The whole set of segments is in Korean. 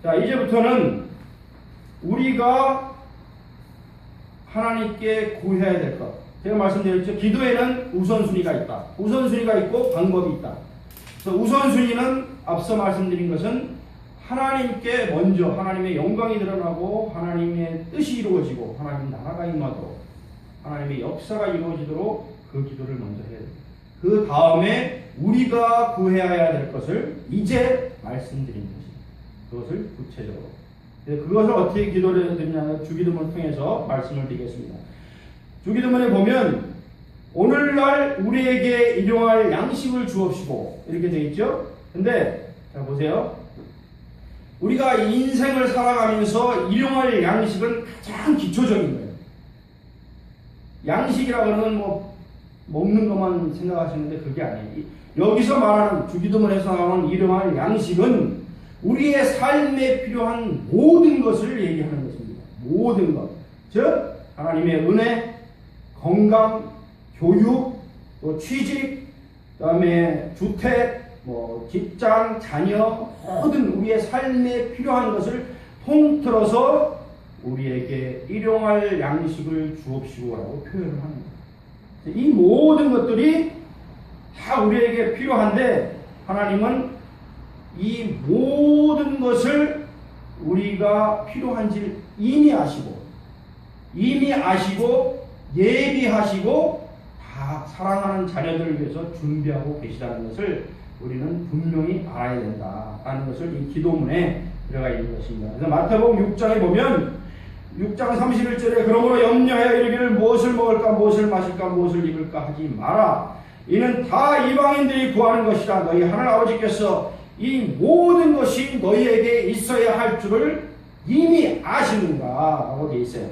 자, 이제부터는 우리가 하나님께 구해야 될 것. 제가 말씀드렸죠. 기도에는 우선순위가 있다. 우선순위가 있고 방법이 있다. 그래서 우선순위는 앞서 말씀드린 것은 하나님께 먼저 하나님의 영광이 드러나고 하나님의 뜻이 이루어지고 하나님 나라가 임하도록 하나님의 역사가 이루어지도록 그 기도를 먼저 해야 됩니다. 그 다음에 우리가 구해야 될 것을 이제 말씀드린 것입니다. 그것을 구체적으로. 그것을 어떻게 기도를 드리냐면 주기도문을 통해서 말씀을 드리겠습니다. 주기도문에 보면 오늘날 우리에게 일용할 양식을 주옵시고 이렇게 되어 있죠. 근데 자 보세요. 우리가 인생을 살아가면서 일용할 양식은 가장 기초적인 거예요. 양식이라고 하면 뭐 먹는 것만 생각하시는데 그게 아니에요. 여기서 말하는 주기도문에서 나오는 일용할 양식은 우리의 삶에 필요한 모든 것을 얘기하는 것입니다. 모든 것. 즉 하나님의 은혜, 건강, 교육, 또 취직, 그다음에 주택, 직장, 자녀, 모든 우리의 삶에 필요한 것을 통틀어서 우리에게 일용할 양식을 주옵시고라고 표현을 하는 거예요. 이 모든 것들이 다 우리에게 필요한데 하나님은 이 모든 것을 우리가 필요한지 이미 아시고 예비하시고 다 사랑하는 자녀들을 위해서 준비하고 계시다는 것을 우리는 분명히 알아야 된다라는 것을 이 기도문에 들어가 있는 것입니다. 그래서 마태복음 6장에 보면 6장 31절에 그러므로 염려하여 이르기를 무엇을 먹을까 무엇을 마실까 무엇을 입을까 하지 마라. 이는 다 이방인들이 구하는 것이라. 너희 하늘 아버지께서 이 모든 것이 너희에게 있어야 할 줄을 이미 아시는가 라고 되어 있어요.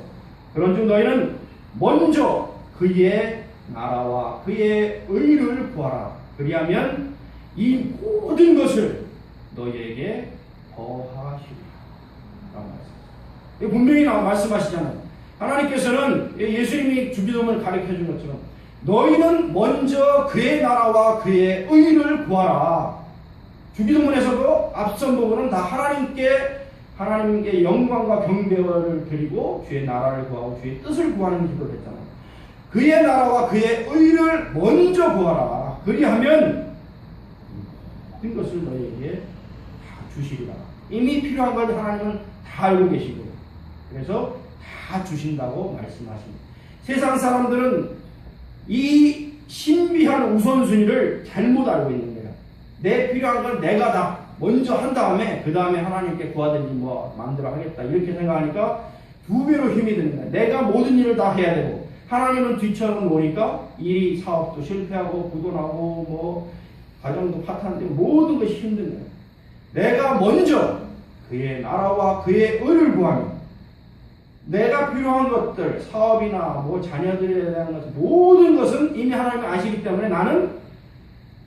그런즉 너희는 먼저 그의 나라와 그의 의를 구하라. 그리하면 이 모든 것을 너희에게 더하시리라 라고 말씀하셨습니다. 분명히 말씀하시잖아요. 하나님께서는 예수님이 주기도문을 가르쳐준 것처럼 너희는 먼저 그의 나라와 그의 의를 구하라. 주기도문에서도 앞선 부분은 다 하나님께 영광과 경배를 드리고 주의 나라를 구하고 주의 뜻을 구하는 기도를 했잖아요. 그의 나라와 그의 의를 먼저 구하라. 그리하면 모든 것을 너희에게 다 주시리라. 이미 필요한 걸 하나님은 다 알고 계시고 그래서 다 주신다고 말씀하십니다. 세상 사람들은 이 신비한 우선순위를 잘못 알고 있는 거예요. 내 필요한 건 내가 다 먼저 한 다음에 그 다음에 하나님께 구하든지 마음대로 하겠다 이렇게 생각하니까 두 배로 힘이 드는 거예요. 내가 모든 일을 다 해야 되고 하나님은 뒤처럼 오니까 일이 사업도 실패하고 부도 나고 가정도 파탄되고 모든 것이 힘든 거예요. 내가 먼저 그의 나라와 그의 의를 구하면 내가 필요한 것들 사업이나 자녀들에 대한 것 모든 것은 이미 하나님이 아시기 때문에 나는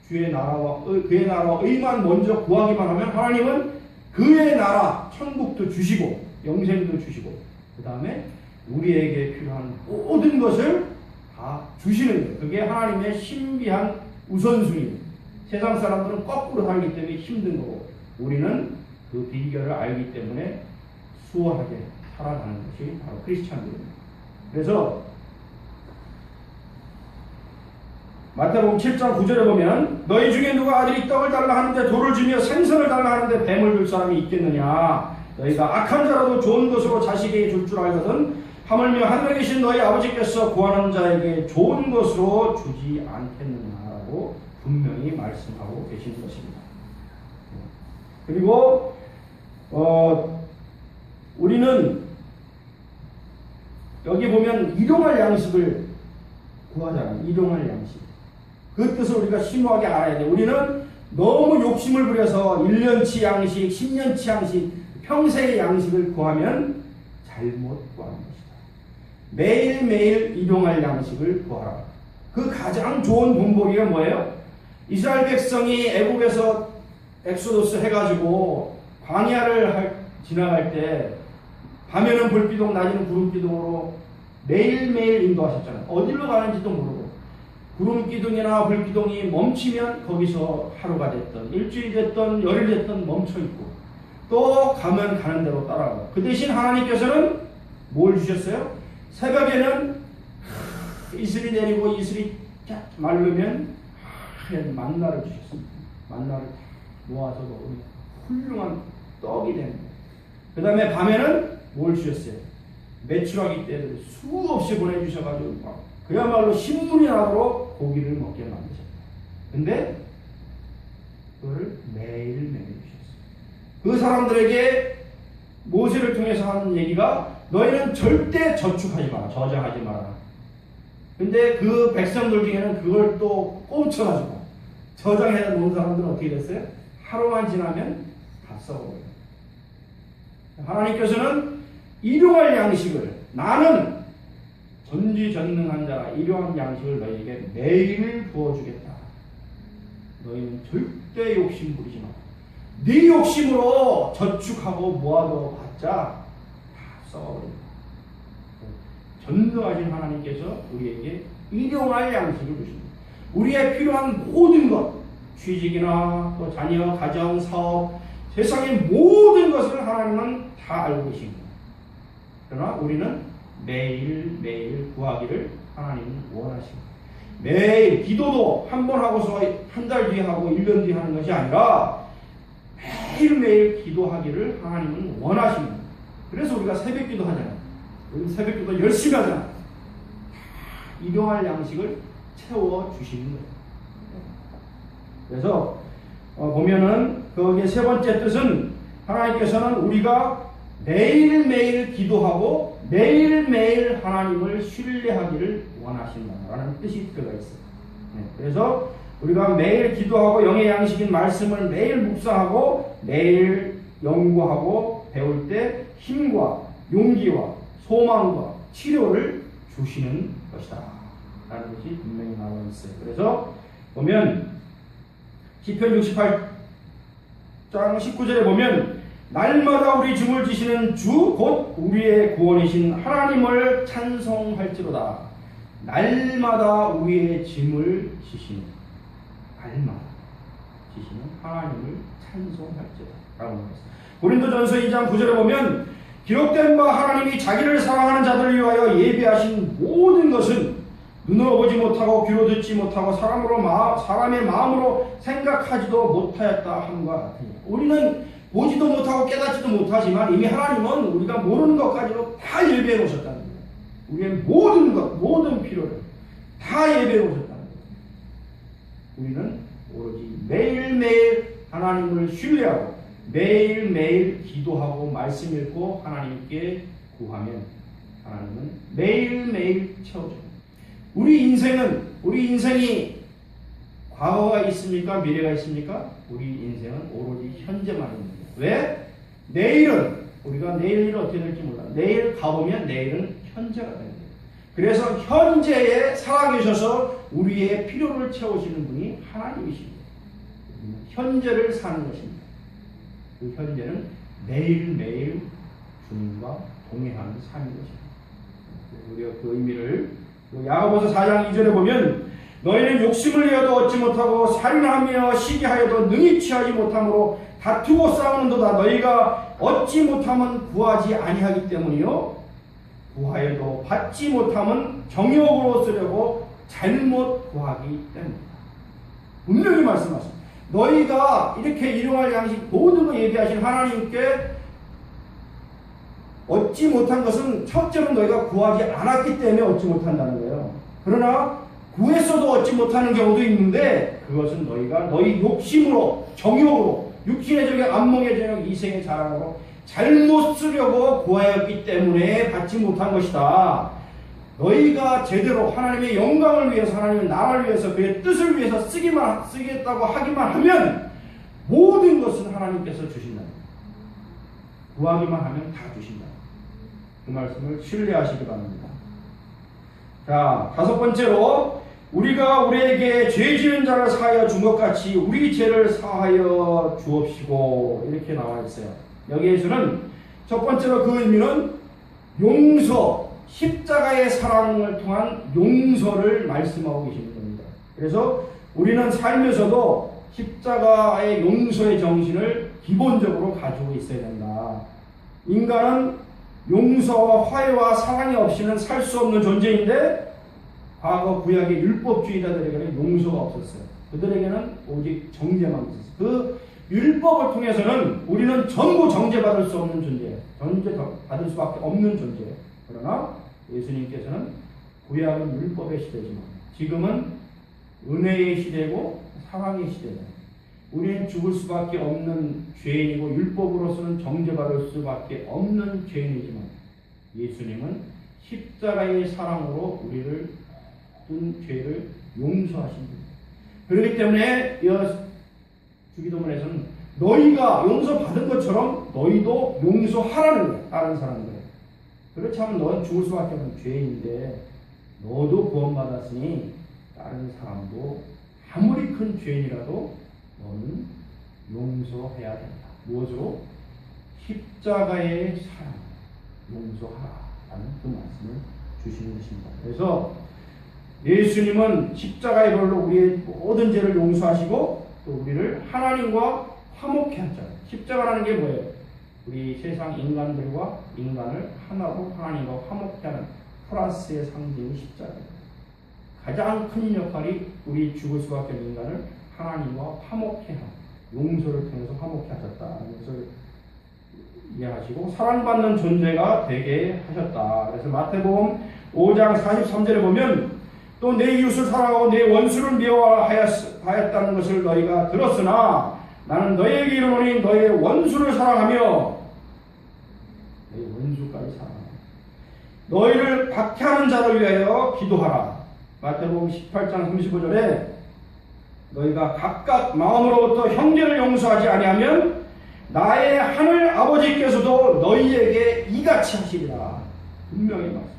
주의 나라와 그의 나라와 의만 먼저 구하기만 하면 하나님은 그의 나라 천국도 주시고 영생도 주시고 그 다음에 우리에게 필요한 모든 것을 다 주시는 거예요. 그게 하나님의 신비한 우선순위예요. 세상 사람들은 거꾸로 살기 때문에 힘든 거고 우리는 그 비결을 알기 때문에 수월하게 살아가는 것이 바로 크리스찬들입니다. 그래서 마태복음 7장 9절에 보면 너희 중에 누가 아들이 떡을 달라 하는데 돌을 주며 생선을 달라 하는데 뱀을 줄 사람이 있겠느냐. 너희가 악한 자라도 좋은 것으로 자식에게 줄 줄 알거든 하물며 하늘에 계신 너희 아버지께서 구하는 자에게 좋은 것으로 주지 않겠느냐라고 분명히 말씀하고 계신 것입니다. 그리고 우리는 여기 보면 일용할 양식을 구하잖아요. 일용할 양식. 그 뜻을 우리가 심오하게 알아야 돼요. 우리는 너무 욕심을 부려서 1년치 양식, 10년치 양식, 평생의 양식을 구하면 잘못 구하는 것이다. 매일매일 일용할 양식을 구하라. 그 가장 좋은 본보기가 뭐예요? 이스라엘 백성이 애국에서 엑소더스 해가지고 광야를 지나갈 때 밤에는 불기둥, 낮에는 구름기둥으로 매일매일 인도하셨잖아요. 어디로 가는지도 모르고 구름기둥이나 불기둥이 멈추면 거기서 하루가 됐던 일주일 됐던 열일 됐던 멈춰있고 또 가면 가는 대로 따라가고. 그 대신 하나님께서는 뭘 주셨어요? 새벽에는 이슬이 내리고 이슬이 쫙 마르면 하얀 만나를 주셨습니다. 만나를 모아서 먹으면 훌륭한 떡이 됩니다. 그 다음에 밤에는 뭘 주셨어요? 메추라기 떼를 수없이 보내주셔가지고 그야말로 신문이 나도록 고기를 먹게 만드셨다. 근데 그거를 매일매일 주셨어요. 그 사람들에게 모세를 통해서 하는 얘기가 너희는 절대 저축하지 마라. 저장하지 마라. 근데 그 백성들 중에는 그걸 또 꼼쳐가지고 저장해 놓은 사람들은 어떻게 됐어요? 하루만 지나면 다 썩어버려요. 하나님께서는 일용할 양식을, 나는 전지전능한 자라 일용할 양식을 너희에게 매일 부어주겠다. 너희는 절대 욕심 부리지 마라. 네 욕심으로 저축하고 모아둬 봤자 다 썩어버립니다. 전능하신 하나님께서 우리에게 일용할 양식을 주십니다. 우리의 필요한 모든 것, 취직이나 또 자녀, 가정, 사업, 세상의 모든 것을 하나님은 다 알고 계십니다. 그러나 우리는 매일매일 구하기를 하나님은 원하십니다. 매일 기도도 한 번 하고서 한 달 뒤에 하고 1년 뒤에 하는 것이 아니라 매일매일 기도하기를 하나님은 원하십니다. 그래서 우리가 새벽 기도 하잖아요. 우리 새벽 기도 열심히 하잖아요. 일용할 양식을 채워주시는 거예요. 그래서 보면은 거기에 세 번째 뜻은 하나님께서는 우리가 매일매일 기도하고 매일매일 하나님을 신뢰하기를 원하신다라는 뜻이 들어가 있어요. 그래서 우리가 매일 기도하고 영의 양식인 말씀을 매일 묵상하고 매일 연구하고 배울 때 힘과 용기와 소망과 치료를 주시는 것이다 라는 것이 분명히 나와 있어요. 그래서 보면 시편 68장 19절에 보면 날마다 우리 짐을 지시는 주 곧 우리의 구원이신 하나님을 찬송할지로다. 날마다 우리의 짐을 지시는, 날마다 지시는 하나님을 찬송할지로다 라고 말했습니다. 고린도전서 2장 9절에 보면 기록된 바 하나님이 자기를 사랑하는 자들을 위하여 예비하신 모든 것은 눈으로 보지 못하고 귀로 듣지 못하고 사람의 마음으로 생각하지도 못하였다 함과 같으니, 우리는 보지도 못하고 깨닫지도 못하지만 이미 하나님은 우리가 모르는 것까지도 다 예비해 놓으셨다는 거예요. 우리의 모든 것, 모든 필요를 다 예비해 놓으셨다는 거예요. 우리는 오로지 매일매일 하나님을 신뢰하고 매일매일 기도하고 말씀 읽고 하나님께 구하면 하나님은 매일매일 채워줍니다. 우리 인생이 과거가 있습니까? 미래가 있습니까? 우리 인생은 오로지 현재만 있는 거예요. 왜? 내일은 우리가 내일 일이 어떻게 될지 몰라. 내일 가보면 내일은 현재가 되는 거예요. 그래서 현재에 살아계셔서 우리의 필요를 채우시는 분이 하나님이십니다. 현재를 사는 것입니다. 그 현재는 매일매일 주님과 동행하는 삶인 것입니다. 우리가 그 의미를 야고보서 4장 2절에 보면 너희는 욕심을 내어도 얻지 못하고 살인하며 시기하여도 능히 취하지 못함으로 다투고 싸우는도다. 너희가 얻지 못하면 구하지 아니하기 때문이요 구하여도 받지 못하면 정욕으로 쓰려고 잘못 구하기 때문이다. 분명히 말씀하십니다. 너희가 이렇게 일용할 양식 모든 거 예비하신 하나님께 얻지 못한 것은 첫째로 너희가 구하지 않았기 때문에 얻지 못한다는 거예요. 그러나 구했어도 얻지 못하는 경우도 있는데 그것은 너희가 너희 욕심으로, 정욕으로, 육신의 저격, 안목의 저격, 이생의 자랑으로 잘못 쓰려고 구하였기 때문에 받지 못한 것이다. 너희가 제대로 하나님의 영광을 위해서, 하나님의 나라를 위해서, 그의 뜻을 위해서 쓰겠다고 하기만 하면 모든 것은 하나님께서 주신다. 구하기만 하면 다 주신다. 그 말씀을 신뢰하시기 바랍니다. 자, 다섯 번째로 우리가 우리에게 죄 지은 자를 사하여 준 것 같이 우리 죄를 사하여 주옵시고 이렇게 나와 있어요. 여기에서는 첫 번째로 그 의미는 용서, 십자가의 사랑을 통한 용서를 말씀하고 계시는 겁니다. 그래서 우리는 살면서도 십자가의 용서의 정신을 기본적으로 가지고 있어야 된다. 인간은 용서와 화해와 사랑이 없이는 살 수 없는 존재인데 과거 구약의 율법주의자들에게는 용서가 없었어요. 그들에게는 오직 정죄만 있었어요. 그 율법을 통해서는 우리는 전부 정죄받을 수 없는 존재예요. 정죄받을 수밖에 없는 존재예요. 그러나 예수님께서는 구약은 율법의 시대지만 지금은 은혜의 시대고 사랑의 시대예요. 우리는 죽을 수밖에 없는 죄인이고 율법으로서는 정죄받을 수밖에 없는 죄인이지만 예수님은 십자가의 사랑으로 우리를 뜬 죄를 용서하신 분이에요. 그렇기 때문에 주기도문에서는 너희가 용서받은 것처럼 너희도 용서하라는 거예요. 다른 사람들. 그렇지 않으면 너는 죽을 수밖에 없는 죄인인데 너도 구원받았으니 다른 사람도 아무리 큰 죄인이라도 너는 용서해야 된다. 무엇으로? 십자가의 사랑, 용서하라는 그 말씀을 주시는 것입니다. 그래서 예수님은 십자가의 걸로 우리의 모든 죄를 용서하시고 또 우리를 하나님과 화목케 하잖아요. 십자가라는 게 뭐예요? 우리 세상 인간들과 인간을 하나로 하나님과 화목케 하는 플러스의 상징이 십자가예요. 가장 큰 역할이 우리 죽을 수밖에 없는 인간을 하나님과 화목케 하는, 용서를 통해서 화목케 하셨다는 것을 이해하시고 사랑받는 존재가 되게 하셨다. 그래서 마태복음 5장 43절에 보면 또 내 이웃을 사랑하고 내 원수를 미워하였다는 것을 너희가 들었으나 나는 너희에게 이르노니 너희의 원수를 사랑하며 너희 원수까지 사랑하며 너희를 박해하는 자를 위하여 기도하라. 마태복음 18장 35절에 너희가 각각 마음으로부터 형제를 용서하지 아니하면 나의 하늘 아버지께서도 너희에게 이같이 하시리라. 분명히 말씀.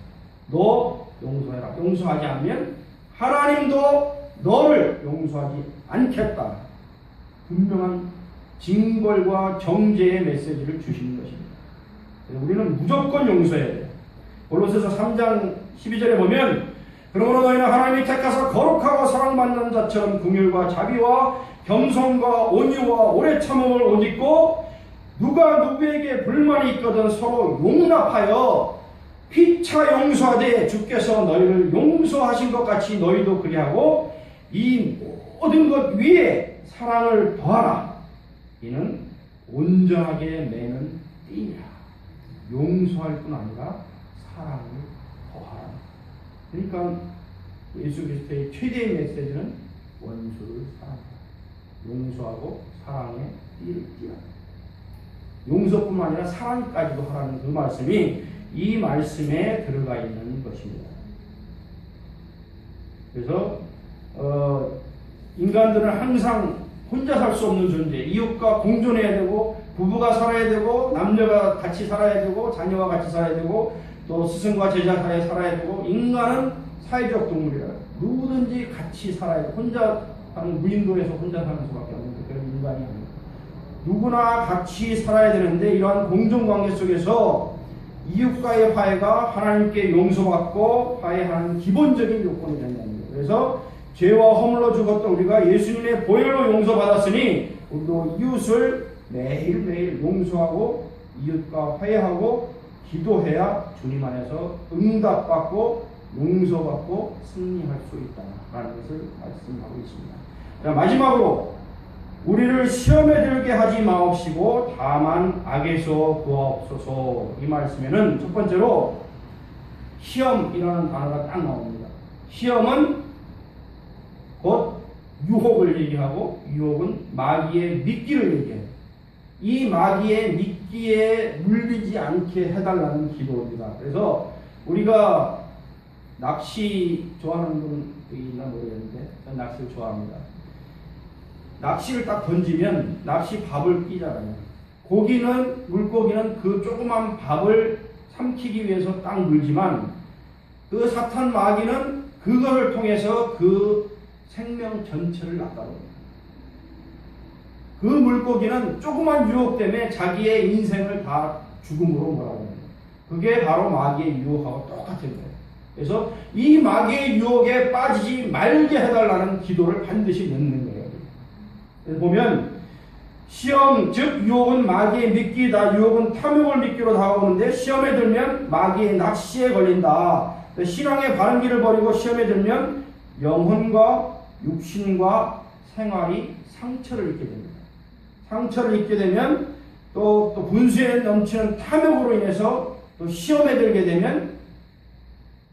너 용서해라. 용서하지 않으면 하나님도 너를 용서하지 않겠다. 분명한 징벌과 정죄의 메시지를 주시는 것입니다. 우리는 무조건 용서해야 돼요. 골로새서 3장 12절에 보면 그러므로 너희는 하나님이 택하사 거룩하고 사랑받는 자처럼 긍휼과 자비와 겸손과 온유와 오래 참음을 옷 입고 누가 누구에게 불만이 있거든 서로 용납하여 피차 용서하되 주께서 너희를 용서하신 것 같이 너희도 그리하고 이 모든 것 위에 사랑을 더하라. 이는 온전하게 매는 띠니라. 용서할 뿐 아니라 사랑을 더하라. 그러니까 예수 그리스도의 최대의 메시지는 원수를 사랑하라. 용서하고 사랑의 띠를 띠라. 용서뿐만 아니라 사랑까지도 하라는 그 말씀이 이 말씀에 들어가 있는 것입니다. 그래서 인간들은 항상 혼자 살 수 없는 존재, 이웃과 공존해야 되고 부부가 살아야 되고 남녀가 같이 살아야 되고 자녀와 같이 살아야 되고 또 스승과 제자 사이에 살아야 되고 인간은 사회적 동물이라 누구든지 같이 살아야 되고 혼자 사는 무인도에서 혼자 사는 수밖에 없는 그런 인간이 아닙니다. 누구나 같이 살아야 되는데 이러한 공존관계 속에서 이웃과의 화해가 하나님께 용서받고 화해하는 기본적인 요건이 된다는 거예요. 그래서 죄와 허물로 죽었던 우리가 예수님의 보혈로 용서받았으니 우리도 이웃을 매일매일 용서하고 이웃과 화해하고 기도해야 주님 안에서 응답받고 용서받고 승리할 수 있다는 것을 말씀하고 있습니다. 자, 마지막으로 우리를 시험에 들게 하지 마옵시고 다만 악에서 구하옵소서. 이 말씀에는 첫 번째로 시험이라는 단어가 딱 나옵니다. 시험은 곧 유혹을 얘기하고 유혹은 마귀의 미끼를 얘기해요. 이 마귀의 미끼에 물리지 않게 해달라는 기도입니다. 그래서 우리가 낚시 좋아하는 분이 있나 모르겠는데 저는 낚시를 좋아합니다. 낚시를 딱 던지면 낚시 밥을 끼잖아요. 물고기는 그 조그만 밥을 삼키기 위해서 딱 물지만 그 사탄 마귀는 그것을 통해서 그 생명 전체를 낚아버립니다. 그 물고기는 조그만 유혹 때문에 자기의 인생을 다 죽음으로 몰아버립니다. 그게 바로 마귀의 유혹하고 똑같은 거예요. 그래서 이 마귀의 유혹에 빠지지 말게 해달라는 기도를 반드시 넣는 거예요. 그래서 보면 시험, 즉 유혹은 마귀의 미끼다. 유혹은 탐욕을 미끼로 다가오는데 시험에 들면 마귀의 낚시에 걸린다. 신앙의 바른 길을 버리고 시험에 들면 영혼과 육신과 생활이 상처를 입게 됩니다. 상처를 입게 되면 또 분수에 넘치는 탐욕으로 인해서 또 시험에 들게 되면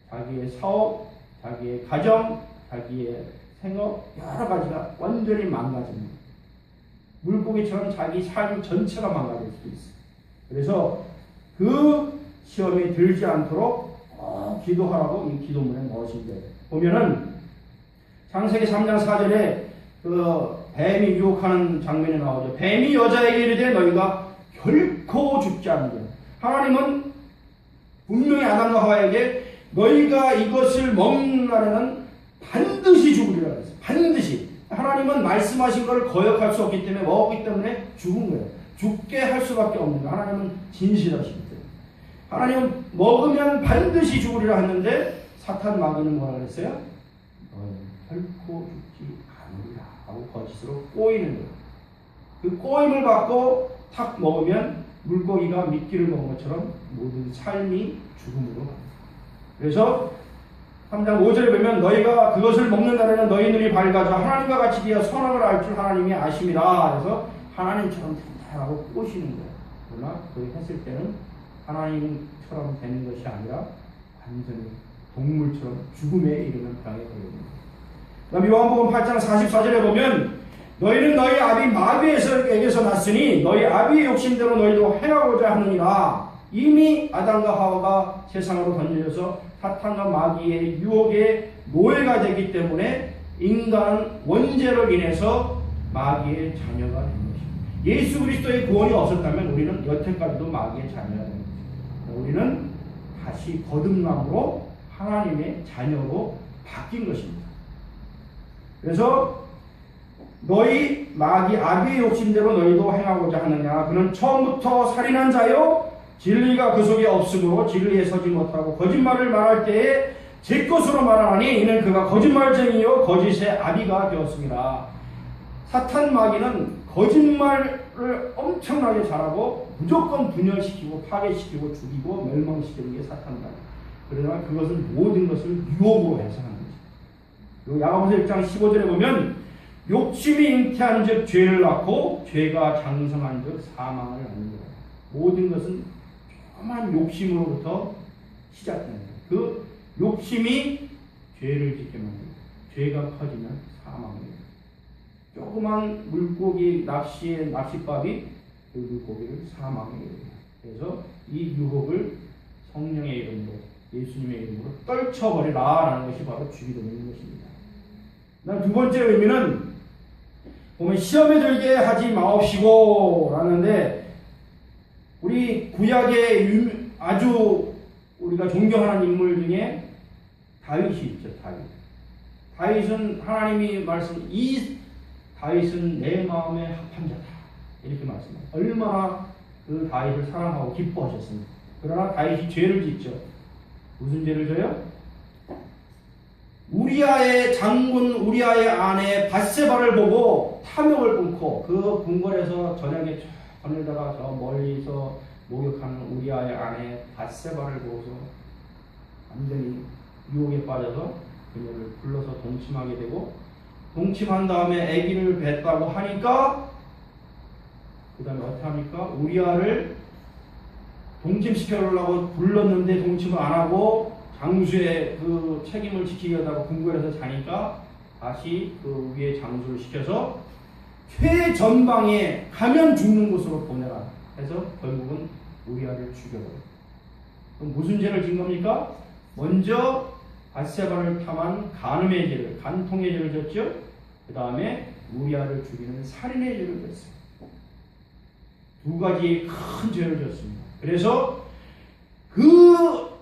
자기의 사업, 자기의 가정, 자기의 생업 여러 가지가 완전히 망가집니다. 물고기처럼 자기 삶 전체가 망가질 수도 있어요. 그래서 그 시험에 들지 않도록 기도하라고 이 기도문에 넣으신 거예요. 보면은 창세기 3장 4절에 그 뱀이 유혹하는 장면이 나오죠. 뱀이 여자에게 이르되 너희가 결코 죽지 않는다. 하나님은 분명히 아담과 하와에게 너희가 이것을 먹는 날에는 반드시 죽으리라 그랬어요. 반드시. 하나님은 말씀하신 것을 거역할 수 없기 때문에 먹었기 때문에 죽은 거예요. 죽게 할 수밖에 없는 거예요. 하나님은 진실하시기 때문에. 하나님은 먹으면 반드시 죽으리라 했는데 사탄 마귀는 뭐라 그랬어요? 결코 죽지 않으리라 하고 거짓으로 꼬이는 거예요. 그 꼬임을 받고 탁 먹으면 물고기가 미끼를 먹은 것처럼 모든 삶이 죽음으로 갑니다. 그래서 3장 5절에 보면 너희가 그것을 먹는 날에는 너희 눈이 밝아져 하나님과 같이 되어 선악을 알 줄 하나님이 아심이라. 그래서 하나님처럼 된다라고 꼬시는 거예요. 그러나 그렇게 했을 때는 하나님처럼 되는 것이 아니라 완전히 동물처럼 죽음에 이르는 병에 걸립니다. 그다음 요한복음 8장 44절에 보면 너희는 너희 아비 마귀에게서 났으니 너희 아비의 욕심대로 너희도 행하고자 하느니라. 이미 아담과 하와가 세상으로 던져져서 사탄과 마귀의 유혹의 노예가 되기 때문에 인간은 원죄로 인해서 마귀의 자녀가 된 것입니다. 예수 그리스도의 구원이 없었다면 우리는 여태까지도 마귀의 자녀가 된 것입니다. 우리는 다시 거듭남으로 하나님의 자녀로 바뀐 것입니다. 그래서 너희 마귀 아비의 욕심대로 너희도 행하고자 하느냐. 그는 처음부터 살인한 자요 진리가 그 속에 없으므로 진리에 서지 못하고 거짓말을 말할 때에 제 것으로 말하니 이는 그가 거짓말쟁이요 거짓의 아비가 되었습니다. 사탄 마귀는 거짓말을 엄청나게 잘하고 무조건 분열시키고 파괴시키고 죽이고 멸망시키는 게 사탄 마귀. 그러나 그것은 모든 것을 유혹으로 해석하는 거죠. 야고보서 1장 15절에 보면 욕심이 잉태한 즉 죄를 낳고 죄가 장성한 즉 사망을 낳는다. 모든 것은 조그만 욕심으로부터 시작됩니다. 그 욕심이 죄를 짓게 만듭니다. 죄가 커지면 사망입니다. 조그만 물고기 낚싯밥이 그 물고기를 사망에 이릅니다. 그래서 이 유혹을 성령의 이름으로 예수님의 이름으로 떨쳐버리라 라는 것이 바로 주기도문인 것입니다. 두 번째 의미는 보면 시험에 들게 하지 마옵시고 라는데 우리 구약의 아주 우리가 존경하는 인물 중에 다윗이 있죠. 다윗은 하나님이 이 다윗은 내 마음에 합한 자다 이렇게 말씀합니다. 얼마나 그 다윗을 사랑하고 기뻐하셨습니까? 그러나 다윗이 죄를 짓죠. 무슨 죄를 져요? 우리아의 장군 우리아의 아내 밧세바를 보고 탐욕을 끊고 그 궁궐에서 저녁에 거닐다가 저 멀리서 목욕하는 우리아의 아내 밧세바를 보고서 완전히 유혹에 빠져서 그녀를 불러서 동침하게 되고 동침한 다음에 아기를 뱄다고 하니까 그 다음에 어떻게 합니까? 우리아를 동침시켜주려고 불렀는데 동침을 안 하고 장수의 그 책임을 지키기 위하다가 궁궐에서 자니까 다시 그 위에 장수를 시켜서 최전방에 가면 죽는 곳으로 보내라 해서 결국은 우리아를 죽여버려요. 그럼 무슨 죄를 진 겁니까? 먼저 밧세바를 탐한 간음의 죄를, 간통의 죄를 졌죠. 그 다음에 우리아를 죽이는 살인의 죄를 졌어요. 두 가지 큰 죄를 졌습니다. 그래서 그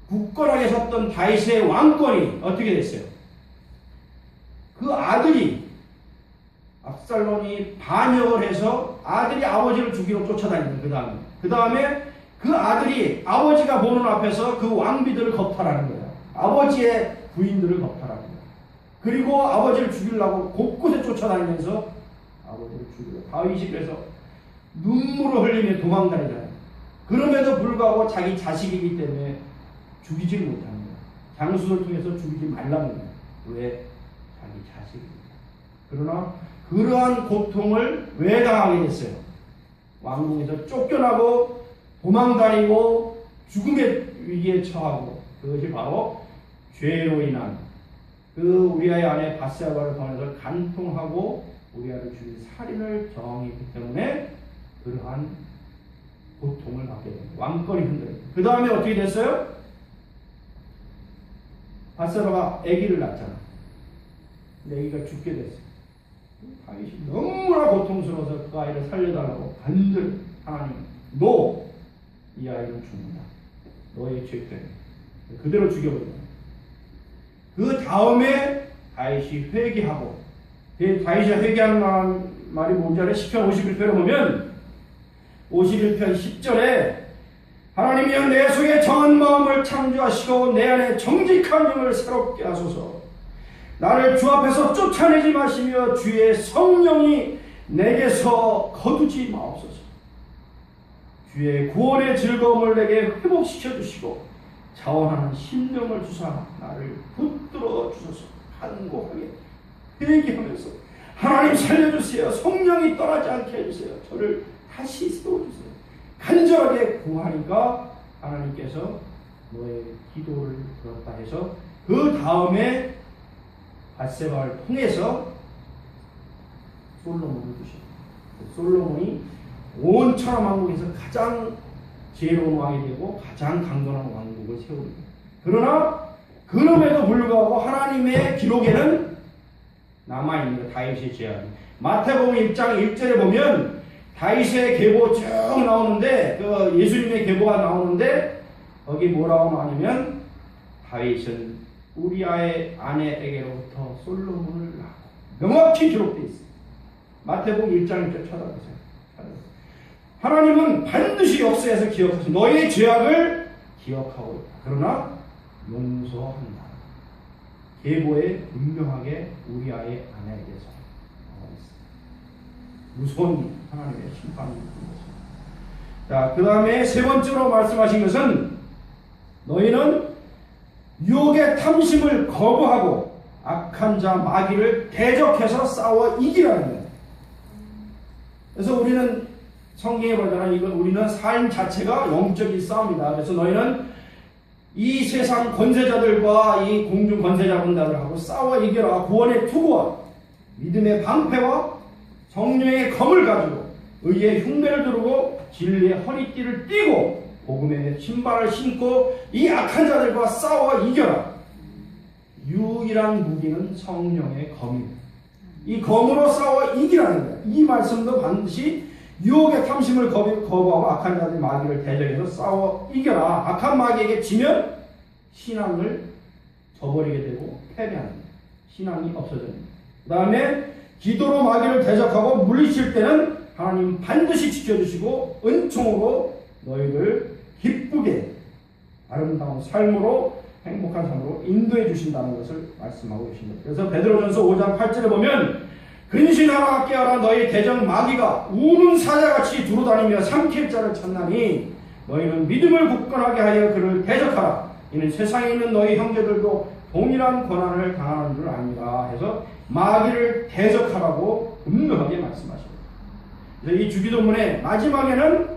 굳건하게 섰던 다윗의 왕권이 어떻게 됐어요? 그 아들이 압살롬이 반역을 해서 아들이 아버지를 죽이러 쫓아다닙니다. 그 다음에 그 아들이 아버지가 보는 앞에서 그 왕비들을 겁탈하는 거예요. 아버지의 부인들을 겁탈하는 거예요. 그리고 아버지를 죽이려고 곳곳에 쫓아다니면서 아버지를 죽이고 다윗이 그래서 눈물을 흘리며 도망다니잖아요. 그럼에도 불구하고 자기 자식이기 때문에 죽이지를 못하는 거예요. 장수를 통해서 죽이지 말라는 거예요. 왜? 자기 자식입니다. 그러나 그러한 고통을 왜 당하게 됐어요? 왕궁에서 쫓겨나고 도망다니고 죽음의 위기에 처하고, 그것이 바로 죄로 인한 그 우리아의 아내 밧세바를 통해서 간통하고 우리아를 죽인 살인을 정했기 때문에 그러한 고통을 받게 됩니다. 왕권이 흔들려요. 그 다음에 어떻게 됐어요? 밧세바가 아기를 낳잖아. 근데 아기가 죽게 됐어요. 다윗이 너무나 고통스러워서 그 아이를 살려달라고 간절히 하나님, 너 이 아이는 죽는다. 너의 죄 때문에. 그대로 죽여버린다. 그 다음에 다윗이 회개하고, 다윗이 회개하는 말이 뭔지 알아요? 시편 51편에 보면 51편 10절에 하나님이여 내 속에 정한 마음을 창조하시고 내 안에 정직한 영을 새롭게 하소서. 나를 주 앞에서 쫓아내지 마시며 주의 성령이 내게서 거두지 마옵소서. 주의 구원의 즐거움을 내게 회복시켜 주시고 자원하는 심령을 주사 나를 붙들어 주소서. 간곡하게 회개하면서 하나님 살려주세요. 성령이 떠나지 않게 해주세요. 저를 다시 세워주세요. 간절하게 구하니까 하나님께서 너의 기도를 들었다 해서 그 다음에 밧세바를 통해서 솔로몬을 주셨다. 솔로몬이 온 천하 왕국에서 가장 지혜로운 왕이 되고 가장 강건한 왕국을 세웁니다. 그러나 그럼에도 불구하고 하나님의 기록에는 남아있는 다윗의 죄악이, 마태복음 1장 1절에 보면 다윗의 계보 쭉 나오는데, 그 예수님의 계보가 나오는데 거기 뭐라고 하냐면 다윗은 우리아의 아내에게로부터 솔로몬을 낳고, 명확히 기록되어 있습니다. 마태복음 1장 1절 찾아보세요. 하나님은 반드시 역사에서 기억하시, 너의 죄악을 기억하고 있다. 그러나 용서한다. 계보에 분명하게 우리아의 아내에게서 나와 있습니다. 무서운 하나님의 심판이 있습니다. 자, 그 다음에 세 번째로 말씀하신 것은 너희는 유혹의 탐심을 거부하고 악한 자 마귀를 대적해서 싸워 이기라는 거예요. 그래서 우리는 성경에 보잖아요. 이건 우리는 삶 자체가 영적인 싸움이다. 그래서 너희는 이 세상 권세자들과 이 공중 권세자분들하고 싸워 이겨라. 구원의 투구와 믿음의 방패와 성령의 검을 가지고 의의 흉배를 두르고 진리의 허리띠를 띠고 복음의 신발을 신고 이 악한 자들과 싸워 이겨라. 유일한 무기는 성령의 검입니다. 이 검으로 싸워 이기라는 거예요. 이 말씀도 반드시 유혹의 탐심을 거부하고 악한 자들 마귀를 대적해서 싸워 이겨라. 악한 마귀에게 지면 신앙을 저버리게 되고 패배하는 거예요. 신앙이 없어집니다. 그 다음에 기도로 마귀를 대적하고 물리칠 때는 하나님 반드시 지켜주시고 은총으로 너희를 기쁘게 아름다운 삶으로 행복한 삶으로 인도해 주신다는 것을 말씀하고 계십니다. 그래서 베드로전서 5장 8절에 보면 근신하라 깨어라 너희 대적 마귀가 우는 사자같이 두루다니며 삼킬 자를 찾나니 너희는 믿음을 굳건하게 하여 그를 대적하라. 이는 세상에 있는 너희 형제들도 동일한 고난을 당하는 줄 압니다. 해서 마귀를 대적하라고 분명하게 말씀하십니다. 그래서 이 주기도문의 마지막에는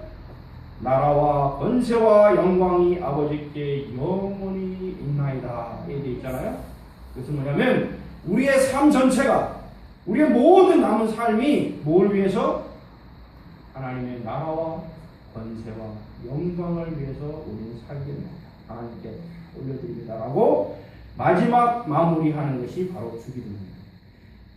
나라와 권세와 영광이 아버지께 영원히 있나이다 이렇게 있잖아요. 그것은 뭐냐면 우리의 삶 전체가, 우리의 모든 남은 삶이 뭘 위해서? 하나님의 나라와 권세와 영광을 위해서 우리는 살게 됩니다. 하나님께 올려드립니다라고 마지막 마무리하는 것이 바로 주기도문입니다.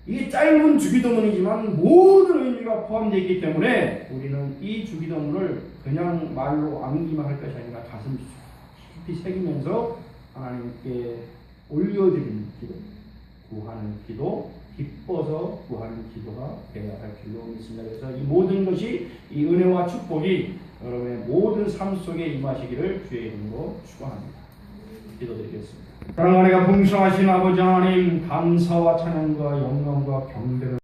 이게 짧은 주기도문이지만 모든 의미가 포함되어 있기 때문에 우리는 이 주기도문을 그냥 말로 암기만 할 것이 아니라 가슴 깊이 새기면서 하나님께 올려드리는 기도, 구하는 기도, 기뻐서 구하는 기도가 되어야 할 줄로 믿습니다. 그래서 이 모든 것이, 이 은혜와 축복이 여러분의 모든 삶 속에 임하시기를 주의 이름으로 축원합니다. 기도드리겠습니다. 사랑하는 풍성하신 아버지 하나님, 감사와 찬양과 영광과 경배를